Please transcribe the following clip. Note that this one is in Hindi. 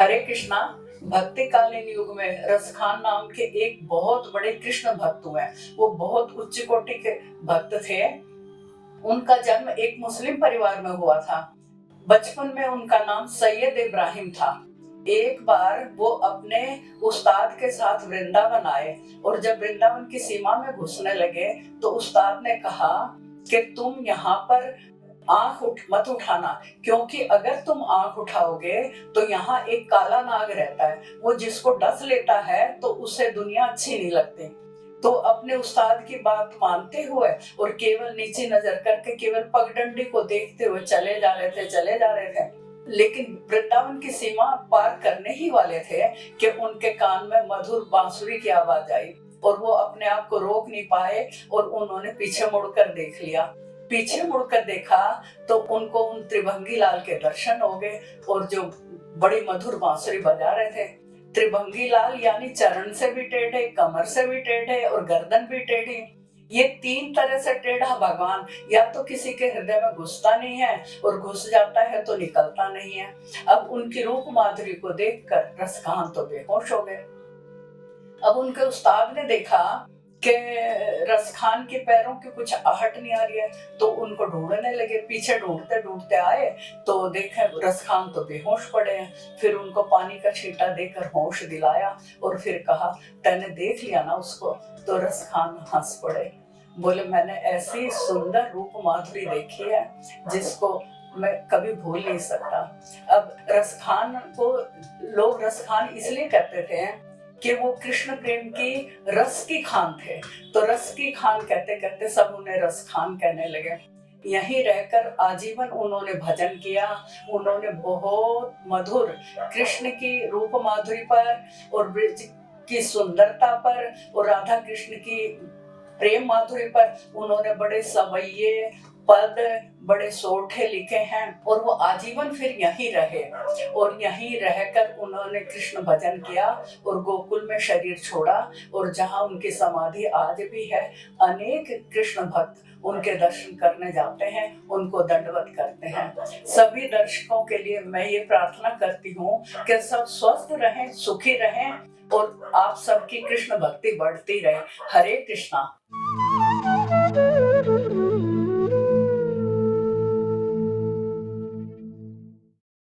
हरे कृष्णा। भक्ति कालीन युग में रसखान नाम के एक बहुत बड़े कृष्ण भक्त हुए। वो बहुत उच्च कोटि के भक्त थे। उनका जन्म एक मुस्लिम परिवार में हुआ था। बचपन में उनका नाम सैयद इब्राहिम था। एक बार वो अपने उस्ताद के साथ वृंदावन आए और जब वृंदावन की सीमा में घुसने लगे तो उस्ताद ने कहा कि तुम यहाँ पर मत उठाना, क्योंकि अगर तुम आंख उठाओगे तो यहाँ एक काला नाग रहता है, वो जिसको डस लेता है तो उसे दुनिया अच्छी नहीं लगती। तो अपने उस्ताद की बात मानते हुए और केवल नीचे नजर करके केवल पगडंडी को देखते हुए चले जा रहे थे। लेकिन वृंदावन की सीमा पार करने ही वाले थे कि उनके कान में मधुर बांसुरी की आवाज आई और वो अपने आप को रोक नहीं पाए और उन्होंने पीछे मुड़कर देख लिया। पीछे मुड़कर देखा तो उनको उन त्रिभंगी लाल के दर्शन हो गए और जो बड़ी मधुर बांसुरी बजा रहे थे। त्रिभंगी लाल यानी चरण से भी टेढ़े, कमर से भी टेढ़े और गर्दन भी टेढ़ी। ये तीन तरह से टेढ़ा भगवान या तो किसी के हृदय में घुसता नहीं है और घुस जाता है तो निकलता नहीं है। अब उनकी रूप माधुरी को देखकर रसखान तो बेहोश हो गए। अब उनके उस्ताद ने देखा कि रसखान के पैरों की कुछ आहट नहीं आ रही है तो उनको ढूंढने लगे। पीछे ढूंढते ढूंढते आए तो देखे रसखान तो बेहोश पड़े हैं। फिर उनको पानी का छींटा देकर होश दिलाया और फिर कहा, तैने देख लिया ना उसको? तो रसखान हंस पड़े, बोले मैंने ऐसी सुंदर रूप माधुरी देखी है जिसको मैं कभी भूल नहीं सकता। अब रसखान को लोग रसखान इसलिए कहते थे कि वो कृष्ण प्रेम की रस की खान थे, तो रस की खान कहते कहते सब उन्हें रसखान कहने लगे। यहीं रहकर आजीवन उन्होंने भजन किया। उन्होंने बहुत मधुर कृष्ण की रूप माधुरी पर और ब्रज की सुंदरता पर और राधा कृष्ण की प्रेम माधुरी पर उन्होंने बड़े सवैये पद, बड़े सोठे लिखे हैं और वो आजीवन फिर यहीं रहे और यहीं रहकर उन्होंने कृष्ण भजन किया और गोकुल में शरीर छोड़ा। और जहाँ उनकी समाधि आज भी है, अनेक कृष्ण भक्त उनके दर्शन करने जाते हैं, उनको दंडवत करते हैं। सभी दर्शकों के लिए मैं ये प्रार्थना करती हूँ कि सब स्वस्थ रहें, सुखी रहें और आप सबकी कृष्ण भक्ति बढ़ती रहे। हरे कृष्णा।